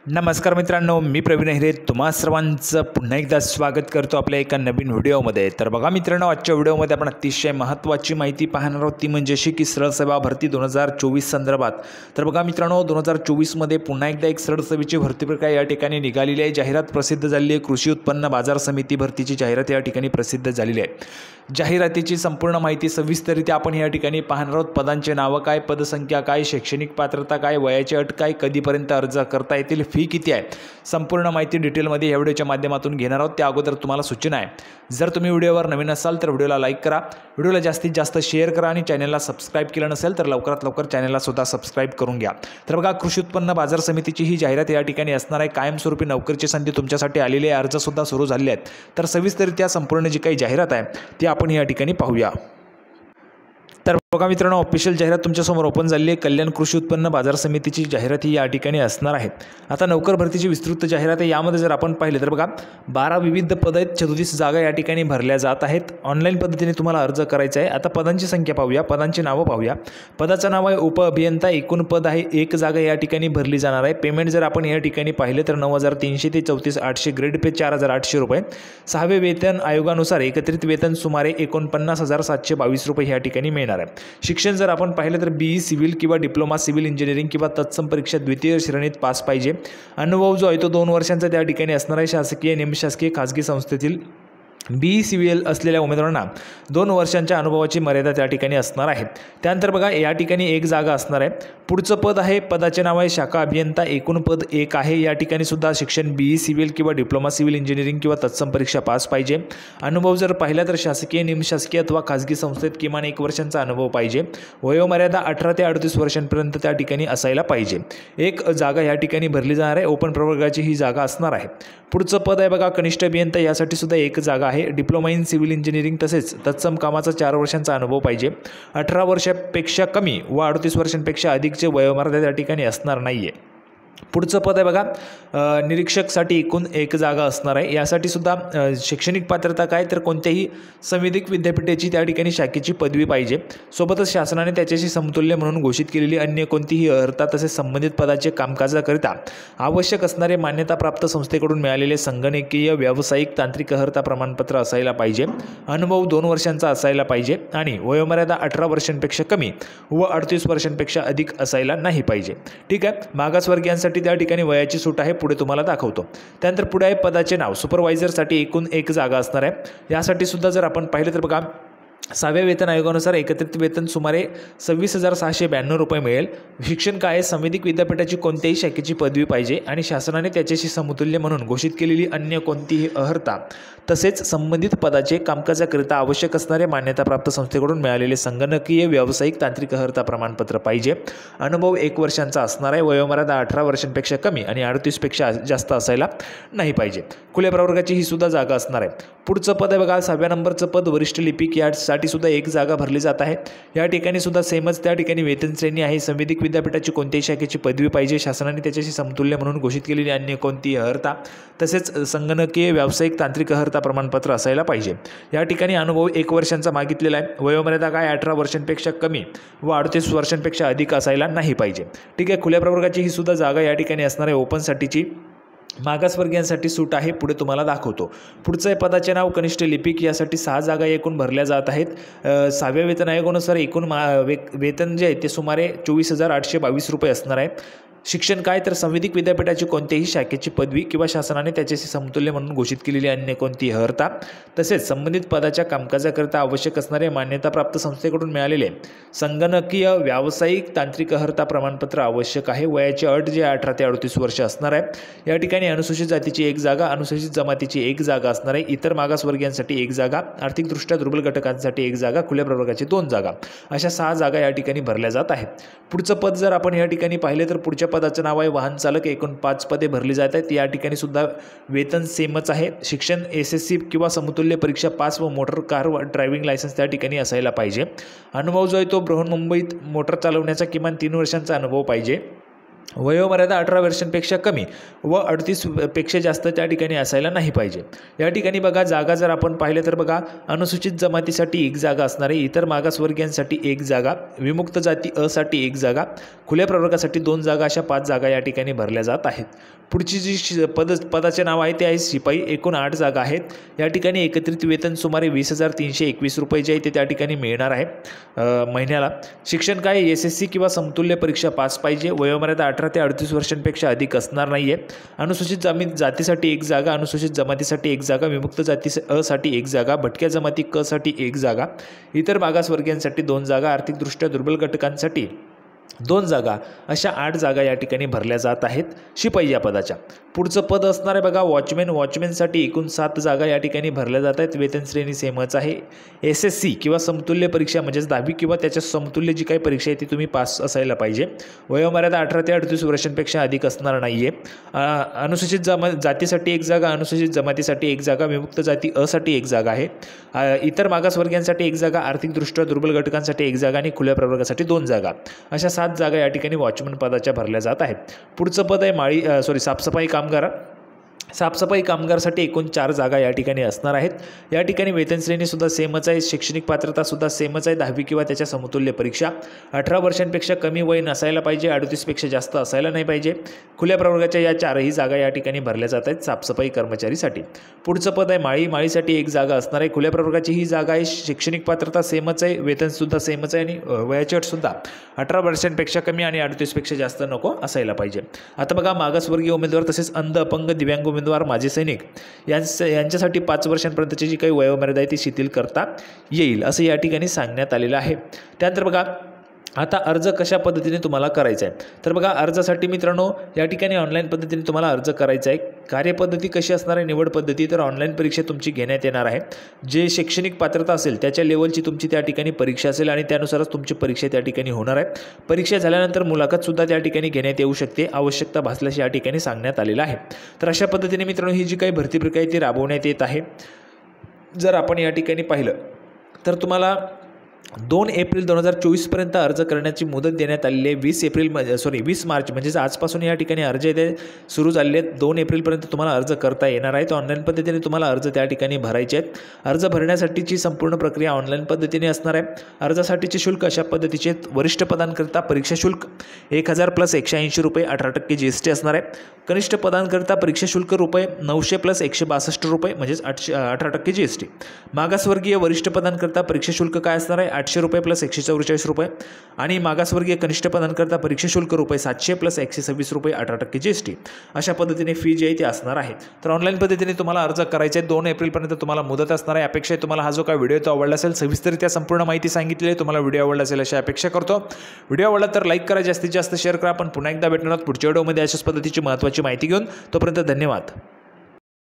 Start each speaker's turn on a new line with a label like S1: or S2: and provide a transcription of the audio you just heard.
S1: नमस्कार मित्रांनो, मी प्रवीण अहिरे तुम्हा सर्वांचं पुन्हा एकदा स्वागत करतो आपल्या एका नवीन व्हिडिओमध्ये। तर बघा मित्रांनो, आजच्या व्हिडिओमध्ये आपण अतिशय महत्त्वाची माहिती पाहणार आहोत, ती म्हणजे अशी की सरळ सेवा भरती 2024 संदर्भात। तर बघा मित्रांनो, 2024 मध्ये पुन्हा एकदा एक सरळ सेवेची भरती प्रक्रिया या ठिकाणी निघालेली आहे। जाहिरात प्रसिद्ध झालेली आहे। कृषी उत्पन्न बाजार समिती भरतीची जाहिरात या ठिकाणी प्रसिद्ध झालेली आहे। जाहिरातीची संपूर्ण माहिती सविस्तररित्या आपण या ठिकाणी पाहणार आहोत। पदांचे नाव काय, पदसंख्या काय, शैक्षणिक पात्रता काय, वयाची अट काय, कधीपर्यंत अर्ज करता येतील, फी किती आहे, संपूर्ण माहिती डिटेलमध्ये या व्हिडिओच्या माध्यमातून घेणार आहोत। त्या अगोदर तुम्हाला सूचना आहे, जर तुम्ही व्हिडिओवर नवीन असाल तर व्हिडिओला लाईक करा, व्हिडिओला जास्तीत जास्त शेअर करा आणि चॅनलला सबस्क्राइब केलं नसेल तर लवकरात लवकर चॅनलला सुद्धा सबस्क्राइब करून घ्या। तर बघा, कृषी उत्पन्न बाजार समितीची ही जाहिरात या ठिकाणी असणार आहे। कायमस्वरूपी नोकरीची संधी तुमच्यासाठी आलेली आहे, अर्ज सुद्धा सुरू झालेले आहेत। तर सविस्तररित्या संपूर्ण जी काही जाहिरात आहे ती आपण या ठिकाणी पाहूया। तर बघा मित्रांनो, ऑफिशियल जाहिरात तुमच्यासमोर ओपन झाली आहे। कल्याण कृषी उत्पन्न बाजार समितीची जाहिरात ही या ठिकाणी असणार आहे। आता नोकर भरतीची विस्तृत जाहिरात आहे। यामध्ये जर आपण पाहिले तर बघा, 12 विविध पद आहेत, 34 जागा या ठिकाणी भरल्या जात आहेत। ऑनलाईन पद्धतीने तुम्हाला अर्ज करायचा आहे। आता पदांची संख्या पाहूया, पदांची नावं पाहूया। पदाचं नाव आहे उप अभियंता, एकूण पद आहे 1 जागा या ठिकाणी भरली जाणार आहे। पेमेंट जर आपण या ठिकाणी पाहिले तर 9,300 ते 34,800, ग्रेड पे 4,800 रुपये। 6वे वेतन आयोगानुसार एकत्रित वेतन सुमारे 49,722 रुपये या ठिकाणी मिळणार आहे। शिक्षण जर आपण पाहिलं तर BE सिव्हिल किंवा डिप्लोमा सिव्हिल इंजिनिअरिंग किंवा तत्सम परीक्षा द्वितीय श्रेणीत पास पाहिजे। अनुभव जो आहे तो 2 वर्षांचा त्या ठिकाणी असणार आहे। शासकीय, निमशासकीय, खाजगी संस्थेतील BE सिव्हिल असलेल्या उमेदवारांना 2 वर्षांच्या अनुभवाची मर्यादा त्या ठिकाणी असणार आहे। त्यानंतर बघा, या ठिकाणी 1 जागा असणार आहे। पुढचं पद आहे, पदाचे नाव आहे शाखा अभियंता, एकूण पद 1 आहे। या ठिकाणी सुद्धा शिक्षण BE सिव्हिल किंवा डिप्लोमा सिव्हिल इंजिनिअरिंग किंवा तत्सम परीक्षा पास पाहिजे। अनुभव जर पाहिला तर शासकीय, निमशासकीय अथवा खाजगी संस्थेत किमान 1 वर्षांचा अनुभव पाहिजे। वयोमर्यादा 18 ते 38 वर्षांपर्यंत त्या ठिकाणी असायला पाहिजे। 1 जागा या ठिकाणी भरली जाणार आहे। ओपन प्रवर्गाची ही जागा असणार आहे। पुढचं पद आहे बघा, कनिष्ठ अभियंता, यासाठी सुद्धा 1 जागा आहे। डिप्लोमा इन सिव्हिल इंजिनिअरिंग तसेच तत्सम कामाचा 4 वर्षांचा अनुभव पाहिजे। 18 वर्षापेक्षा कमी व 38 वर्षांपेक्षा अधिकचे वयोमर्यादा त्या ठिकाणी असणार नाही आहे। पुढचं पद आहे बघा, निरीक्षकसाठी एकूण 1 जागा असणार आहे। यासाठी सुद्धा शैक्षणिक पात्रता काय तर कोणत्याही संविधिक विद्यापीठाची त्या ठिकाणी शाखेची पदवी पाहिजे। सोबतच शासनाने त्याच्याशी समतुल्य म्हणून घोषित केलेली अन्य कोणतीही अर्हता तसेच संबंधित पदाचे कामकाजाकरिता आवश्यक असणारे मान्यताप्राप्त संस्थेकडून मिळालेले संगणकीय, व्यावसायिक, तांत्रिक अर्हता प्रमाणपत्र असायला पाहिजे। अनुभव 2 वर्षांचा असायला पाहिजे आणि वयोमर्यादा 18 वर्षांपेक्षा कमी व 38 वर्षांपेक्षा अधिक असायला नाही पाहिजे। ठीक आहे, मागासवर्गीयांसाठी त्या ठिकाणी वयाची सूट आहे, पुढे तुम्हाला दाखवतो। त्यानंतर पुढे आहे पदाचे नाव, सुपरवायझरसाठी एकूण 1 जागा असणार आहे। यासाठी सुद्धा जर आपण पाहिलं तर बघा, 6व्या वेतन आयोगानुसार एकत्रित वेतन सुमारे 26,692 रुपये मिळेल। शिक्षण काय, संविधिक विद्यापीठाची कोणत्याही शाखेची पदवी पाहिजे आणि शासनाने त्याच्याशी समतुल्य म्हणून घोषित केलेली अन्य कोणतीही अर्हता तसेच संबंधित पदाचे कामकाजाकरिता आवश्यक असणारे मान्यताप्राप्त संस्थेकडून मिळालेले संगणकीय, व्यावसायिक, तांत्रिक अर्हता प्रमाणपत्र पाहिजे। अनुभव 1 वर्षांचा असणार आहे। वयोमर्यादा 18 वर्षांपेक्षा कमी आणि 38 पेक्षा जास्त असायला नाही पाहिजे। खुल्या प्रवर्गाची ही सुद्धा जागा असणार आहे। पुढचं पद आहे बघा, 6व्या नंबरचं पद वरिष्ठ लिपिक, यासाठी सुद्धा 1 जागा भरली जात आहे। या ठिकाणी सुद्धा सेमच त्या ठिकाणी वेतन श्रेणी आहे। संविधिक विद्यापीठाची कोणत्याही शाखेची पदवी पाहिजे। शासनाने त्याच्याशी समतुल्य म्हणून घोषित केलेली अन्य कोणतीही अर्हता तसेच संगणकीय, व्यावसायिक, तांत्रिक अर्हता प्रमाणपत्र असायला पाहिजे। या ठिकाणी अनुभव 1 वर्षांचा मागितलेला आहे। वयोमर्यादा काय, 18 वर्षांपेक्षा कमी व 38 वर्षांपेक्षा अधिक असायला नाही पाहिजे। ठीक आहे, खुल्या प्रवर्गाची ही सुद्धा जागा या ठिकाणी असणार आहे। ओपनसाठीची, मागासवर्गीयांसाठी सूट आहे, पुढे तुम्हाला दाखवतो। पुढचं आहे पदाचे नाव कनिष्ठ लिपिक, यासाठी 6 जागा एकूण भरल्या जात आहेत। 6व्या वेतन आयोगानुसार एकूण वेतन जे आहे ते सुमारे 24,822 रुपये असणार आहे। शिक्षण काय तर संविधिक विद्यापीठाची कोणत्याही शाखेची पदवी किंवा शासनाने त्याच्याशी समतुल्य म्हणून घोषित केलेली अन्य कोणतीही अर्हता तसेच संबंधित पदाच्या कामकाजाकरिता आवश्यक असणारे मान्यताप्राप्त संस्थेकडून मिळालेले संगणकीय, व्यावसायिक, तांत्रिक अर्हता प्रमाणपत्र आवश्यक आहे। वयाची अट जे 18 ते 38 वर्ष असणार आहे। या ठिकाणी अनुसूचित जातीची 1 जागा, अनुसूचित जमातीची 1 जागा असणार आहे। इतर मागासवर्गीयांसाठी 1 जागा, आर्थिकदृष्ट्या दुर्बल घटकांसाठी 1 जागा, खुल्या प्रवर्गाची 2 जागा, अशा 6 जागा या ठिकाणी भरल्या जात आहेत। पुढचं पद जर आपण या ठिकाणी पाहिले तर पुढच्या पदाचं नाव आहे वाहन चालक, एकूण 5 पदे भरली जात आहेत। या ठिकाणी सुद्धा वेतन सेमच आहे। शिक्षण SSC किंवा समतुल्य परीक्षा पास व मोटर कार व ड्रायव्हिंग लायसन्स त्या ठिकाणी असायला पाहिजे। अनुभव जो आहे तो बृहन्मुंबईत मोटर चालवण्याचा किमान 3 वर्षांचा अनुभव पाहिजे। वयोमर्यादा 18 वर्षांपेक्षा कमी व 38 पेक्षा जास्त त्या ठिकाणी असायला नाही पाहिजे। या ठिकाणी बघा जागा जर आपण पाहिलं तर बघा अनुसूचित जमातीसाठी 1 जागा असणार आहे, इतर मागासवर्गीयांसाठी 1 जागा, विमुक्त जाती असाठी 1 जागा, खुल्या प्रवर्गासाठी 2 जागा, अशा 5 जागा या ठिकाणी भरल्या जात आहेत। पुढची जी पदाचे नाव आहे ते आहे शिपाई, एकूण 8 जागा आहेत। या ठिकाणी एकत्रित वेतन सुमारे 20,321 रुपये जे आहे ते त्या ठिकाणी मिळणार आहे महिन्याला। शिक्षण काय SSC किंवा समतुल्य परीक्षा पास पाहिजे। वयोमर्यादा 18 ते 38 वर्षांपेक्षा अधिक असणार नाही आहे। अनुसूचित जातीसाठी 1 जागा, अनुसूचित जमातीसाठी 1 जागा, विमुक्त जाती असाठी 1 जागा, भटक्या जमाती क साठी 1 जागा, इतर मागासवर्गीयांसाठी 2 जागा, आर्थिकदृष्ट्या दुर्बल घटकांसाठी 2 जागा, अशा 8 जागा या ठिकाणी भरल्या जात आहेत शिपाई या पदाच्या। पुढचं पद असणार आहे बघा वॉचमॅन, वॉचमॅनसाठी एकूण 7 जागा या ठिकाणी भरल्या जात आहेत। वेतन श्रेणी सेमच आहे। SSC किंवा समतुल्य परीक्षा म्हणजेच 10वी किंवा त्याच्या समतुल्य जी काही परीक्षा आहे ती तुम्ही पास असायला पाहिजे। वयोमर्यादा 18 ते 38 वर्षांपेक्षा अधिक असणार नाही आहे। अनुसूचित जातीसाठी 1 जागा, अनुसूचित जमातीसाठी 1 जागा, विमुक्त जाती असाठी 1 जागा आहे, इतर मागासवर्गीयांसाठी 1 जागा, आर्थिकदृष्ट्या दुर्बल घटकांसाठी 1 जागा आणि खुल्या प्रवर्गासाठी 2 जागा, अशा 7 जागा या ठिकाणी वॉचमन पदाच्या भरल्या जात आहेत। पुढचं पद आहे साफसफाई कामगार। साफसफाई कामगारसाठी एकूण 4 जागा या ठिकाणी असणार आहेत। या ठिकाणी वेतन श्रेणीसुद्धा सेमच आहे, शैक्षणिक पात्रतासुद्धा सेमच आहे, 10वी किंवा त्याच्या समतुल्य परीक्षा, 18 वर्षांपेक्षा कमी वय नसायला पाहिजे, 38 पेक्षा जास्त असायला नाही पाहिजे। खुल्या प्रवर्गाच्या या 4ही जागा या ठिकाणी भरल्या जात आहेत साफसफाई कर्मचारीसाठी। पुढचं पद आहे माळी, माळीसाठी 1 जागा असणार आहे। खुल्या प्रवर्गाची ही जागा आहे, शैक्षणिक पात्रता सेमच आहे, वेतनसुद्धा सेमच आहे आणि वयाची अटसुद्धा 18 वर्षांपेक्षा कमी आणि 38 पेक्षा जास्त नको असायला पाहिजे। आता बघा मागासवर्गीय उमेदवार तसेच अंध, अपंग, दिव्यांग उमेदवार, माजी सैनिक यांच्यासाठी 5 वर्षांपर्यंतची जी काही वयोमर्यादा आहे ती शिथिल करता येईल असं या ठिकाणी सांगण्यात आलेलं आहे। त्यानंतर बघा आता अर्ज कशा पद्धतीने तुम्हाला करायचा आहे, तर बघा अर्जासाठी मित्रांनो या ठिकाणी ऑनलाईन पद्धतीने तुम्हाला अर्ज करायचा आहे। कार्यपद्धती कशी असणार आहे, निवड पद्धती, तर ऑनलाईन परीक्षा तुमची घेण्यात येणार आहे। जे शैक्षणिक पात्रता असेल त्याच्या लेवलची तुमची त्या ठिकाणी परीक्षा असेल आणि त्यानुसारच तुमची परीक्षा त्या ठिकाणी होणार आहे। परीक्षा झाल्यानंतर मुलाखतसुद्धा त्या ठिकाणी घेण्यात येऊ शकते, आवश्यकता भासल्यास या ठिकाणी सांगण्यात आलेलं आहे। तर अशा पद्धतीने मित्रांनो ही जी काही भरती प्रक्रिया आहे ती राबवण्यात येत आहे। जर आपण या ठिकाणी पाहिलं तर तुम्हाला 2 एप्रिल 2024 पर्यंत अर्ज करण्याची मुदत देण्यात आलेली आहे। 20 मार्च म्हणजेच आजपासून या ठिकाणी अर्ज ते सुरू झालेले आहेत। 2 एप्रिलपर्यंत तुम्हाला अर्ज करता येणार आहे। तर ऑनलाईन पद्धतीने तुम्हाला अर्ज त्या ठिकाणी भरायचे आहेत। अर्ज भरण्यासाठीची संपूर्ण प्रक्रिया ऑनलाईन पद्धतीने असणार आहे। अर्जासाठीचे शुल्क अशा पद्धतीचे वरिष्ठ पदांकरिता परीक्षा शुल्क 1000 + 180 रुपये 18% GST असणार आहे। कनिष्ठ पदांकरिता परीक्षा शुल्क रुपये 900 + 162 रुपये म्हणजेच 18% GST। मागासवर्गीय वरिष्ठ पदांकरिता परीक्षा शुल्क काय असणार आहे 800 रुपये + 144 रुपये आणि मागासवर्गीय कनिष्ठ पदांकरिता परीक्षा शुल्क रुपये 700 + 126 रुपये 18% GST अशा पद्धतीने फी जी आहे ती असणार आहे। तर ऑनलाईन पद्धतीने तुम्हाला अर्ज करायचे आहे। 2 एप्रिलपर्यंत तुम्हाला मुदत असणार आहे। अपेक्षा आहे तुम्हाला हा जो काय व्हिडिओ तो आवडला असेल, सविस्तररित्या संपूर्ण माहिती सांगितली आहे, तुम्हाला व्हिडिओ आवडला असेल अशी अपेक्षा करतो। व्हिडिओ आवडला तर लाईक करा, जास्तीत जास्त शेअर करा। आपण पुन्हा एकदा भेटणार आहोत पुढच्या व्हिडिओमध्ये अशाच पद्धतीची महत्त्वाची माहिती घेऊन। तोपर्यंत धन्यवाद।